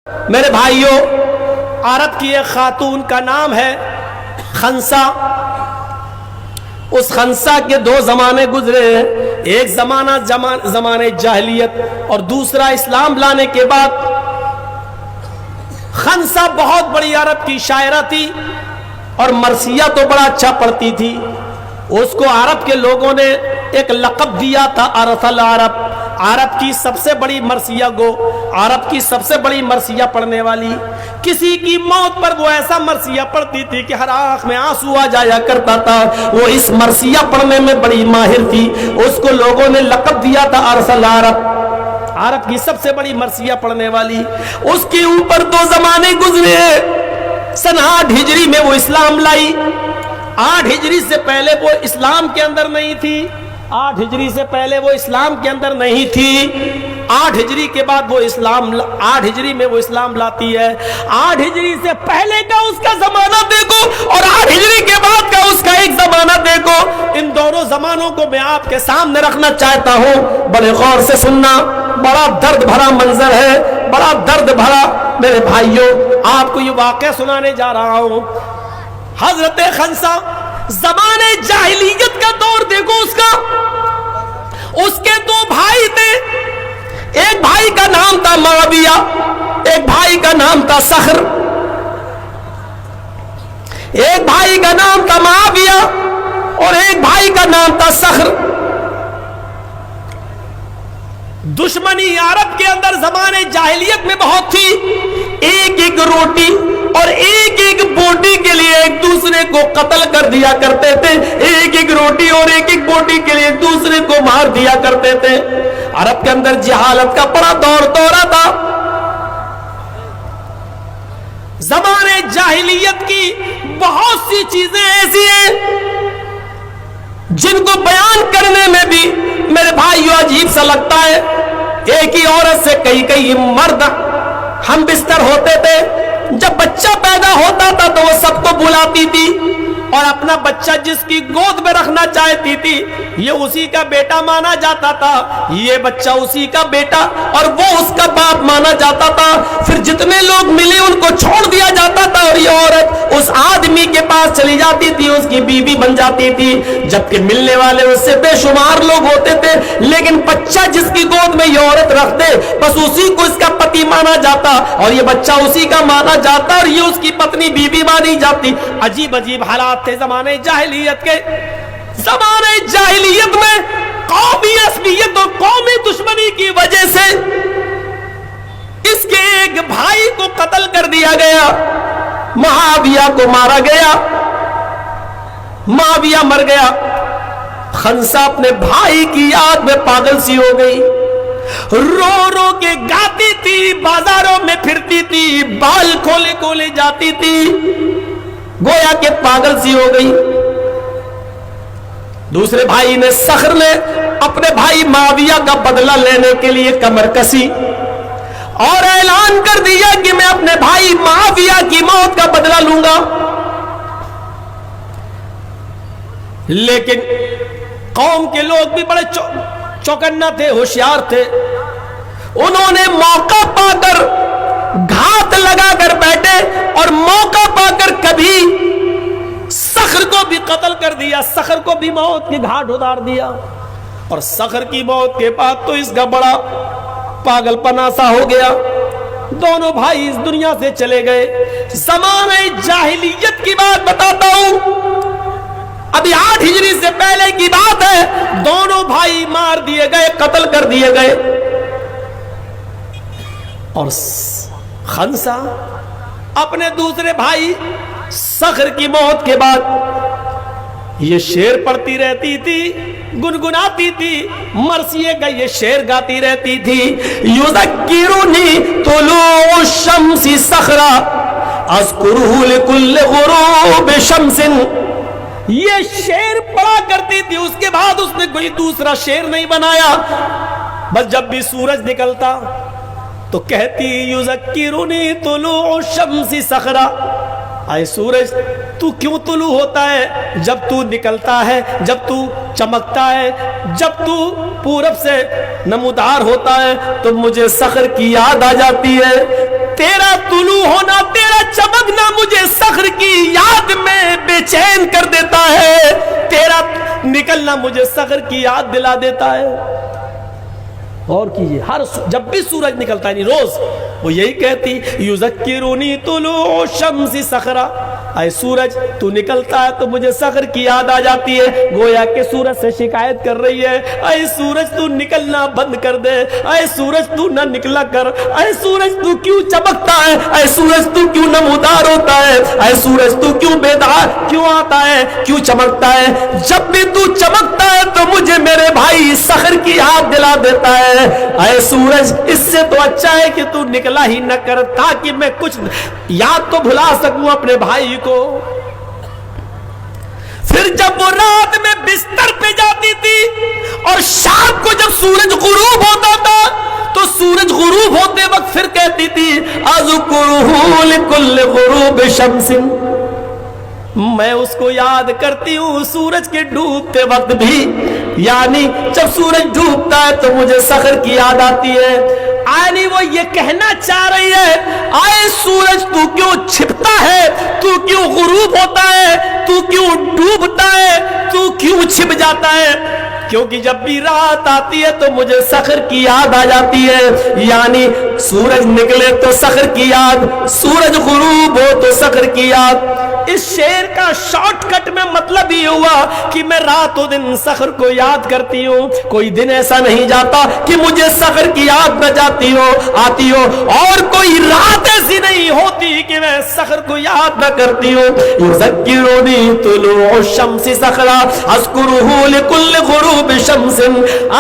میرے بھائیوں، عرب کی ایک خاتون کا نام ہے خنسا۔ اس خنسا کے دو زمانے گزرے ہیں، ایک زمانے جاہلیت اور دوسرا اسلام لانے کے بعد۔ خنسا بہت بڑی عرب کی شاعرہ تھی اور مرثیہ تو بڑا اچھا پڑھتی تھی۔ اس کو عرب کے لوگوں نے ایک لقب دیا تھا عرف العرب، عرب کی سب سے بڑی مرثیہ گو، عرب کی سب سے بڑی مرثیہ پڑھنے والی۔ کسی کی موت پر وہ ایسا مرثیہ پڑھتی تھی کہ ہر آنکھ میں آنسو آ جایا کرتا تھا۔ وہ اس مرثیہ پڑھنے میں بڑی ماہر تھی، اس کو لوگوں نے لقب دیا تھا عرف العرب، عرب کی سب سے بڑی مرثیہ پڑھنے والی۔ اس کے اوپر دو زمانے گزرے، سن 8 ہجری میں وہ اسلام لائی۔ 8 ہجری سے پہلے وہ اسلام کے اندر نہیں تھی، 8 ہجری سے پہلے وہ اسلام کے اندر نہیں تھی۔ 8 ہجری کے بعد وہ 8 ہجری میں وہ اسلام لاتی ہے۔ 8 ہجری سے پہلے کا اس کا زمانہ دیکھو اور 8 ہجری کے بعد کا اس کا ایک زمانہ دیکھو، ان دونوں زمانوں کو میں آپ کے سامنے رکھنا چاہتا ہوں، بڑے غور سے سننا۔ بڑا درد بھرا منظر ہے، بڑا درد بھرا۔ میرے بھائیوں، آپ کو یہ واقعہ سنانے جا رہا ہوں۔ حضرت خنسا، زمانے جاہلیت کا دور دیکھو اس کا۔ اس کے 2 بھائی تھے، ایک بھائی کا نام تھا معاویہ، ایک بھائی کا نام تھا صخر۔ ایک بھائی کا نام تھا معاویہ اور ایک بھائی کا نام تھا صخر۔ دشمنی عرب کے اندر زمانے جاہلیت میں بہت تھی، ایک ایک روٹی اور ایک ایک بوٹی کے لیے ایک دوسرے کو قتل کر دیا کرتے تھے، ایک ایک روٹی اور ایک ایک بوٹی کے لیے ایک دوسرے کو مار دیا کرتے تھے۔ عرب کے اندر جہالت کا بڑا دورہ تھا۔ زمانے جاہلیت کی بہت سی چیزیں ایسی ہیں جن کو بیان کرنے میں بھی میرے بھائیو عجیب سا لگتا ہے۔ ایک ہی عورت سے کئی مرد ہم بستر ہوتے تھے۔ جب بچہ پیدا ہوتا تھا تو وہ سب کو بلاتی تھی اور اپنا بچہ جس کی گود میں رکھنا چاہتی تھی یہ اسی کا بیٹا مانا جاتا تھا، یہ بچہ اسی کا بیٹا اور وہ اس کا باپ مانا جاتا تھا۔ پھر جتنے لوگ ملے ان کو چھوڑ دیا جاتا تھا اور یہ عورت اس آدمی کے پاس چلی جاتی تھی، اس کی بیوی بن جاتی تھی، جبکہ ملنے والے اس سے بے شمار لوگ ہوتے تھے، لیکن بچہ جس کی گود میں یہ عورت رکھ دے بس اسی کو اس کا پتی مانا جاتا اور یہ بچہ اسی کا مانا جاتا اور یہ اس کی پتنی بیوی مانی جاتی۔ عجیب عجیب حالات تھے زمانے جاہلیت کے۔ زمانے جاہلیت میں قومی عصبیت اور قومی دشمنی کی وجہ سے اس کے ایک بھائی کو قتل کر دیا گیا، معاویہ کو مارا گیا، معاویہ مر گیا۔ خنسا اپنے بھائی کی یاد میں پاگل سی ہو گئی، رو رو کے گاتی تھی، بازاروں میں پھرتی تھی، بال کھولے کھولے جاتی تھی، گویا کہ پاگل سی ہو گئی۔ دوسرے بھائی نے صخر نے اپنے بھائی معاویہ کا بدلہ لینے کے لیے کمر کسی اور اعلان کر دیا کہ میں اپنے بھائی معاویہ کی موت کا بدلہ لوں گا۔ لیکن قوم کے لوگ بھی بڑے چوکنا تھے، ہوشیار تھے، انہوں نے موقع پا کر گھات لگا کر بیٹھے اور موقع پا کر کبھی صخر کو بھی قتل کر دیا، صخر کو بھی موت کی گھاٹ اتار دیا۔ اور صخر کی موت کے بعد تو اس کا بڑا پاگل پنا سا ہو گیا، دونوں بھائی اس دنیا سے چلے گئے۔ زمانے جاہلیت کی بات بتاتا ہوں، ابھی 8 ہجری سے پہلے کی بات ہے، دونوں بھائی مار دیے گئے، قتل کر دیے گئے۔ اور خنسا اپنے دوسرے بھائی صخر کی موت کے بعد یہ شعر پڑھتی رہتی تھی، گنگناتی تھی، مرثیے کا یہ شعر گاتی رہتی تھی۔ یذکرنی طلوع الشمس صخرا اذکرہ لکل غروب شمس۔ یہ شعر پڑھا کرتی تھی، اس کے بعد اس نے کوئی دوسرا شعر نہیں بنایا، بس جب بھی سورج نکلتا تو کہتی یذکرنی طلوع الشمس صخرا، اے سورج تو کیوں طلوع ہوتا ہے؟ جب تو نکلتا ہے، جب تو چمکتا ہے، جب تو پورب سے نمودار ہوتا ہے تو مجھے صخر کی یاد آ جاتی ہے۔ تیرا طلوع ہونا، تیرا چمکنا مجھے صخر کی یاد میں بے چین کر دیتا ہے، تیرا نکلنا مجھے صخر کی یاد دلا دیتا ہے۔ اور کیجئے، ہر جب بھی سورج نکلتا ہے، نہیں روز وہ یہی کہتی یذکرونی طلوع الشمس صخرا، اے سورج تو نکلتا ہے تو مجھے صخر کی یاد آ جاتی ہے، گویا کہ سورج سے شکایت کر رہی ہے، اے سورج تو نکلنا بند کر دے، اے سورج تو نہ نکلا کر، اے سورج تو کیوں چمکتا ہے، اے سورج تو کیوں نمودار ہوتا ہے، اے سورج تو کیوں بیدار کیوں آتا ہے، کیوں چمکتا ہے؟ جب بھی تو چمکتا ہے تو مجھے میرے بھائی صخر کی یاد دلا دیتا ہے۔ اے سورج، اس سے تو اچھا ہے کہ تو نکلا ہی نہ کر، تاکہ میں کچھ یاد تو بھلا سکوں اپنے بھائی کو۔ پھر جب وہ رات میں بستر پہ جاتی تھی اور شام کو جب سورج غروب ہوتا تھا تو سورج غروب ہوتے وقت پھر کہتی تھی اذکرہ لکل غروب شمس، میں اس کو یاد کرتی ہوں سورج کے ڈوبتے وقت بھی، یعنی جب سورج ڈوبتا ہے تو مجھے صخر کی یاد آتی ہے۔ یعنی وہ یہ کہنا چاہ رہی ہے، آئے سورج تو کیوں چھپتا ہے، تو کیوں غروب ہوتا ہے، تو کیوں ڈوبتا ہے، تو کیوں چھپ جاتا ہے؟ کیونکہ جب بھی رات آتی ہے تو مجھے صخر کی یاد آ جاتی ہے، یعنی سورج نکلے تو صخر کی یاد، سورج غروب ہو تو صخر کی یاد۔ اس شعر کا شارٹ کٹ میں مطلب یہ ہوا کہ میں رات و دن صخر کو یاد کرتی ہوں، کوئی دن ایسا نہیں جاتا کہ مجھے صخر کی یاد نہ جاتی ہو آتی ہو، اور کوئی رات ایسی نہیں ہوتی کہ میں صخر کو یاد نہ کرتی ہوں۔ یذکرونی طلوع الشمس صخرا اذکرہ لکل غروب شمس،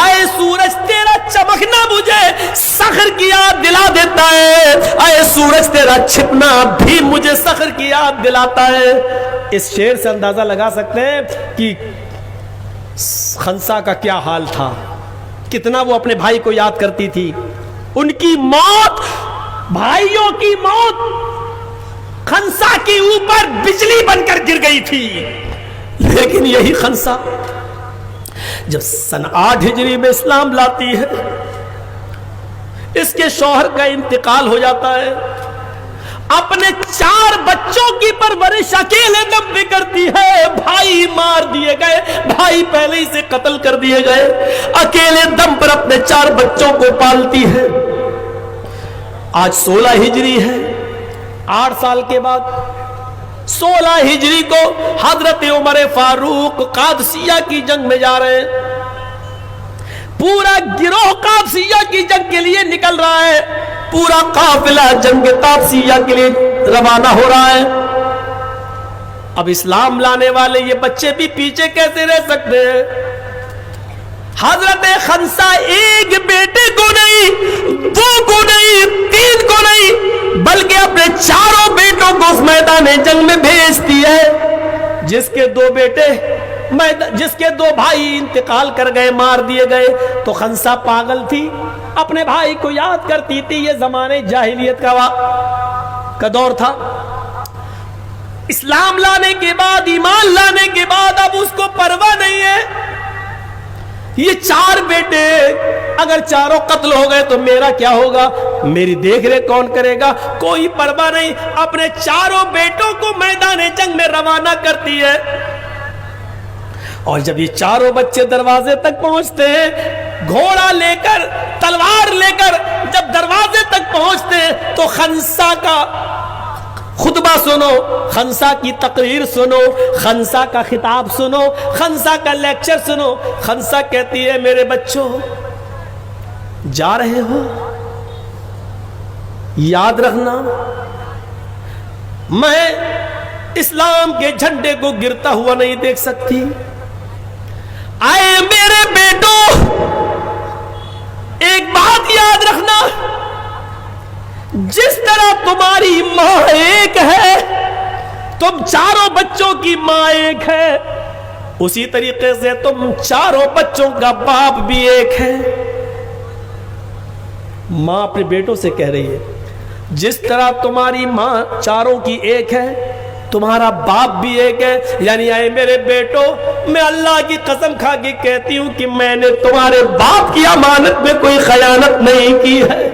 آئے سورج تیرا چمکنا مجھے صخر کی یاد دلا دیتا ہے، آئے سورج تیرا چھپنا بھی مجھے صخر کی یاد دلاتا ہے۔ اس شعر سے اندازہ لگا سکتے ہیں کہ خنسا کا کیا حال تھا، کتنا وہ اپنے بھائی کو یاد کرتی تھی۔ ان کی موت، بھائیوں کی موت خنسا کے اوپر بجلی بن کر گر گئی تھی، لیکن یہی خنسا جب سن 8 ہجری میں اسلام لاتی ہے، اس کے شوہر کا انتقال ہو جاتا ہے، اپنے 4 بچوں کی پرورش اکیلے دم پہ کرتی ہے، بھائی مار دیے گئے، بھائی پہلے ہی سے قتل کر دیے گئے، اکیلے دم پر اپنے 4 بچوں کو پالتی ہے۔ آج 16 ہجری ہے، 8 سال کے بعد 16 ہجری کو حضرت عمر فاروق قادسیہ کی جنگ میں جا رہے ہیں، پورا گروہ قادسیہ کی جنگ کے لیے نکل رہا ہے، پورا قافلہ جنگ قادسیہ کے لیے روانہ ہو رہا ہے۔ اب اسلام لانے والے یہ بچے بھی پیچھے کیسے رہ سکتے ہیں؟ حضرت خنسا ایک بیٹے کو نہیں، 2 کو نہیں، 3 کو نہیں، بلکہ اپنے 4 بیٹوں کو اس میدان جنگ میں بھیجتی ہے، جس کے 2 بیٹے جس کے 2 بھائی انتقال کر گئے، مار دیے گئے، تو خنسا پاگل تھی، اپنے بھائی کو یاد کرتی تھی۔ یہ زمانے جاہلیت کا دور تھا۔ اسلام لانے کے بعد، ایمان لانے کے بعد اب اس کو پرواہ نہیں ہے، یہ 4 بیٹے اگر چاروں قتل ہو گئے تو میرا کیا ہوگا، میری دیکھ ریکھ کون کرے گا؟ کوئی پرواہ نہیں، اپنے 4 بیٹوں کو میدان جنگ میں روانہ کرتی ہے۔ اور جب یہ 4 بچے دروازے تک پہنچتے ہیں، گھوڑا لے کر، تلوار لے کر جب دروازے تک پہنچتے ہیں تو خنسا کا خطبہ سنو، خنسا کی تقریر سنو، خنسا کا خطاب سنو، خنسا کا لیکچر سنو۔ خنسا کہتی ہے، میرے بچوں جا رہے ہو، یاد رکھنا میں اسلام کے جھنڈے کو گرتا ہوا نہیں دیکھ سکتی۔ آئے میرے بیٹوں، ایک بات یاد رکھنا، جس طرح تمہاری ماں ایک ہے، تم 4 بچوں کی ماں ایک ہے، اسی طریقے سے تم 4 بچوں کا باپ بھی ایک ہے۔ ماں اپنے بیٹوں سے کہہ رہی ہے، جس طرح تمہاری ماں 4 کی ایک ہے، تمہارا باپ بھی ایک ہے۔ یعنی اے میرے بیٹو، میں اللہ کی قسم کھا کے کہتی ہوں کہ میں نے تمہارے باپ کی امانت میں کوئی خیانت نہیں کی ہے،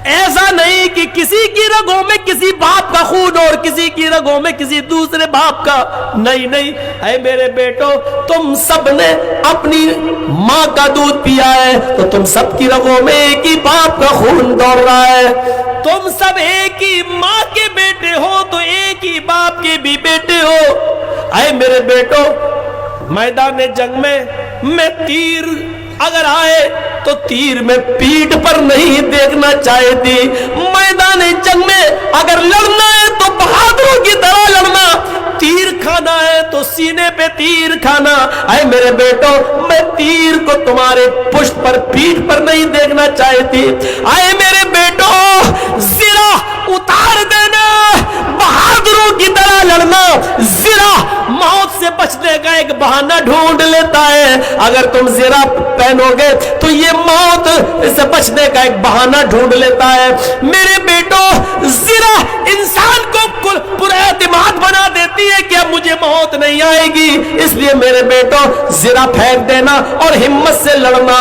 ایسا نہیں کہ کسی کی رگوں میں کسی باپ کا خون اور کسی کی رگوں میں کسی دوسرے باپ کا. نہیں نہیں، اے میرے بیٹو، تم سب نے اپنی ماں کا دودھ پیا ہے تو تم سب کی رگوں میں ایک ہی باپ کا خون دوڑ رہا ہے. تم سب ایک ہی ماں کے بیٹے ہو تو ایک ہی باپ کے بھی بیٹے ہو. اے میرے بیٹو، میدان جنگ میں تیر اگر آئے تو تیر میں پیٹھ پر نہیں دیکھنا چاہتی. میدان جنگ میں اگر لڑنا ہے تو بہادروں کی طرح لڑنا، تیر کھانا ہے تو سینے پہ تیر کھانا. اے میرے بیٹو، میں تیر کو تمہارے پشت پر پیٹھ پر نہیں دیکھنا چاہتی. اے میرے بیٹو، زرہ اتار دینا، بہادروں کی طرح لڑنا. زرہ موت سے بچنے کا ایک بہانہ ڈھونڈ لیتا ہے. اگر تم زرہ پہنو گے تو یہ موت سے بچنے کا ایک بہانہ ڈھونڈ لیتا ہے. میرے بیٹو، زرہ انسان کو پر اعتماد بنا دیتی ہے کہ اب مجھے موت نہیں آئے گی. اس لیے میرے بیٹو، زرہ پھینک دینا اور ہمت سے لڑنا.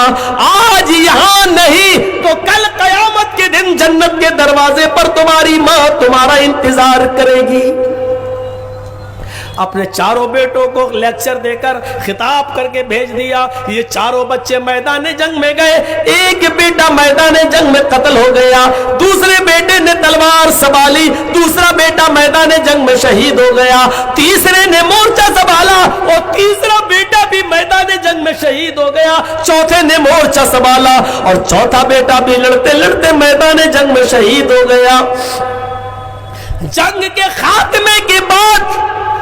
آج یہاں نہیں تو کل قیامت کے دن جنت کے دروازے پر تمہاری ماں تمہارا انتظار کرے گی. اپنے چاروں بیٹوں کو لیکچر دے کر خطاب کر کے بھیج دیا. یہ چاروں بچے میدان جنگ میں گئے. ایک بیٹا میدان جنگ میں قتل ہو گیا، دوسرے بیٹے نے تلوار سنبھالی، دوسرا بیٹا میدان جنگ میں شہید ہو گیا، تیسرے نے مورچہ سنبھالا اور تیسرا بیٹا بھی میدان جنگ میں شہید ہو گیا، چوتھے نے مورچہ سنبھالا اور چوتھا بیٹا بھی لڑتے لڑتے میدان جنگ میں شہید ہو گیا. جنگ کے خاتمے کے بعد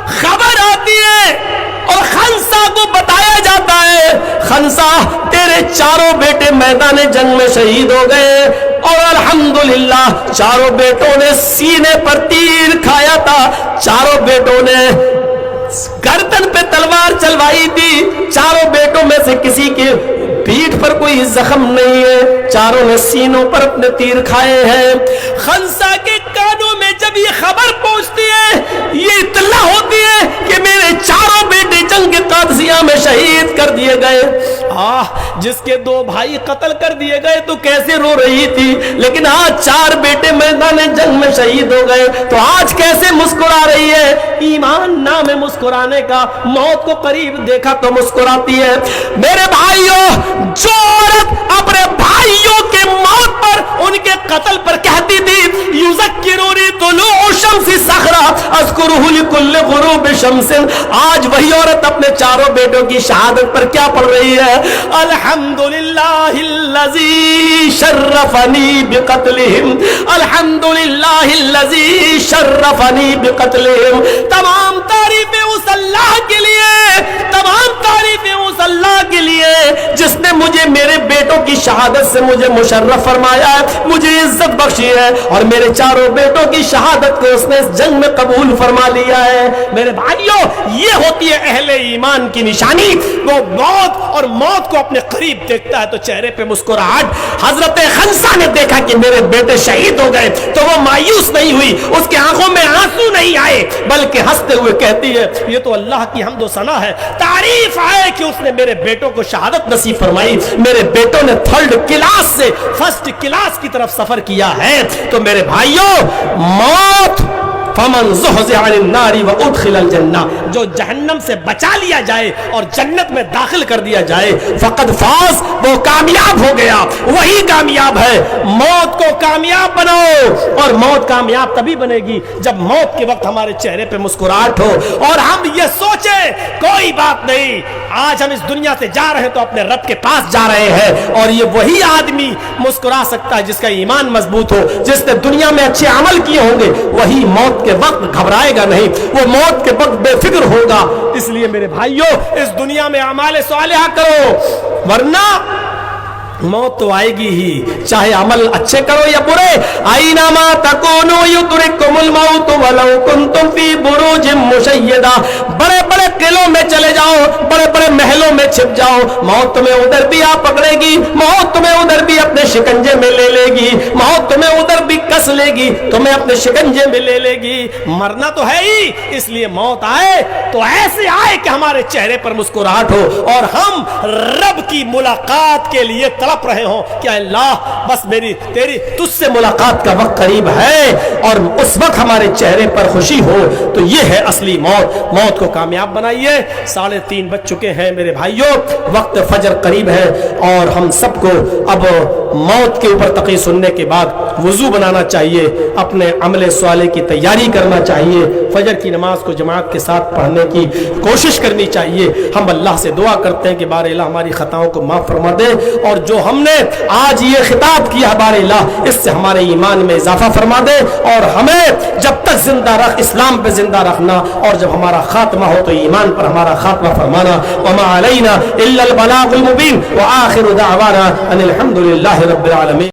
خبر آتی ہے اور خنسا کو بتایا جاتا ہے، خنسا تیرے چاروں بیٹے میدان جنگ میں شہید ہو گئے اور الحمدللہ چاروں بیٹوں نے سینے پر تیر کھایا تھا، چاروں بیٹوں نے گردن پہ تلوار چلوائی تھی، چاروں بیٹوں میں سے کسی کے پیٹھ پر کوئی زخم نہیں ہے، چاروں نے سینوں پر اپنے تیر کھائے ہیں. خنسا کے کانوں میں جب یہ خبر پہنچتی ہے، یہ اطلاع ہوتی ہے کہ میرے چاروں بیٹے جنگ کے قادسیہ میں شہید کر دیے گئے. جس کے دو بھائی قتل کر دیے گئے تو کیسے رو رہی تھی، لیکن آج چار بیٹے میدان جنگ میں شہید ہو گئے تو آج کیسے مسکرا رہی ہے. ایمان نام ہے مسکرانے کا. موت کو قریب دیکھا تو مسکراتی ہے. میرے بھائیوں، جو عورت اپنے بھائیوں کے موت پر، ان کے قتل پر کہتی تھی یذکرونی طلوع الشمس صخرہ اذکرہ لکل غروب شمس، آج وہی عورت اپنے چاروں بیٹوں کی شہادت پر کیا پڑھ رہی ہے؟ الحمدللہ الذی شرفنی بقتلہم، الحمدللہ الذی شرفنی بقتلہم. تمام تعریفیں اس اللہ کے لیے، تمام تعریفیں اس اللہ کے لیے جس نے مجھے میرے بیٹوں کی شہادت سے مجھے مشرف فرمایا ہے، مجھے عزت بخشی ہے اور میرے چاروں بیٹوں کی شہادت کو اس نے اس جنگ میں قبول فرما لیا ہے. میرے بھائیوں، یہ ہوتی ہے اہل ایمان کی نشانی. وہ موت اور موت کو اپنے قریب دیکھتا ہے تو چہرے پہ مسکراہٹ. حضرت خنسا نے دیکھا کہ میرے بیٹے شہید ہو گئے تو وہ مایوس نہیں ہوئی، اس کی آنکھوں میں آنسو نہیں آئے، بلکہ ہنستے ہوئے کہتی ہے یہ تو اللہ کی حمد و ثنا ہے، تعریف ہے کہ اس نے میرے بیٹوں کو شہادت نصیب فرمائی. میرے بیٹوں نے 3rd کلاس سے 1st کلاس کی طرف سفر کیا ہے. تو میرے بھائیوں، موت فمن زحزح عن النار وادخل الجنہ، جو جہنم سے بچا لیا جائے اور جنت میں داخل کر دیا جائے، فقد فاز، وہ کامیاب ہو گیا، وہی کامیاب ہے. موت کو کامیاب بناؤ، اور موت کامیاب تبھی بنے گی جب موت کے وقت ہمارے چہرے پہ مسکراہٹ ہو اور ہم یہ سوچیں کوئی بات نہیں، آج ہم اس دنیا سے جا رہے ہیں تو اپنے رب کے پاس جا رہے ہیں. اور یہ وہی آدمی مسکرا سکتا ہے جس کا ایمان مضبوط ہو، جس نے دنیا میں اچھے عمل کیے ہوں گے، وہی موت کے وقت گھبرائے گا نہیں، وہ موت کے وقت بے فکر ہوگا. اس لیے میرے بھائیوں، اس دنیا میں اعمال صالحہ کرو، ورنہ موت تو آئے گی ہی، چاہے عمل اچھے کرو یا برے. اینما تکونوا یدرککم الموت ولو کنتم فی بروج مشیدہ. بڑے بڑے قلعوں میں چلے جاؤ, بڑے بڑے محلوں میں چھپ جاؤ, موت تمہیں ادھر بھی آ پکڑے گی, موت تمہیں ادھر بھی اپنے شکنجے میں لے لے گی, موت تمہیں ادھر بھی کس لے گی, تمہیں اپنے شکنجے میں لے لے گی. مرنا تو ہے ہی, اس لیے موت آئے تو ایسے آئے کہ ہمارے چہرے پر مسکراہٹ ہو اور ہم رب کی ملاقات کے لیے تڑپ رہے ہوں کہ اللہ بس میری تیری تجھ سے ملاقات کا وقت قریب ہے, اور اس وقت ہمارے چہرے پر خوشی ہو. تو یہ ہے اصلی موت. موت کو کامیاب بنائیے. 3:30 بج چکے ہیں میرے بھائیوں, وقت فجر قریب ہے, اور ہم سب کو اب موت کے اوپر تقی سننے کے بعد وضو بنانا چاہیے, اپنے عمل صالح کی تیاری کرنا چاہیے, فجر کی نماز کو جماعت کے ساتھ پڑھنے کی کوشش کرنی چاہیے. ہم اللہ سے دعا کرتے ہیں کہ بار الہ ہماری خطاؤں کو معاف فرما دے, اور جو ہم نے آج یہ خطاب کیا بار الہ اس سے ہمارے ایمان میں اضافہ فرما دے, اور ہمیں جب تک زندہ رکھ اسلام پہ زندہ رکھنا, اور جب ہمارا خاتمہ ہو تو ایمان پر ہمارا خاتمہ فرمانا. وما علینا الا البلاغ المبین, وآخر دعوانا ان الحمد للہ رب العالمین.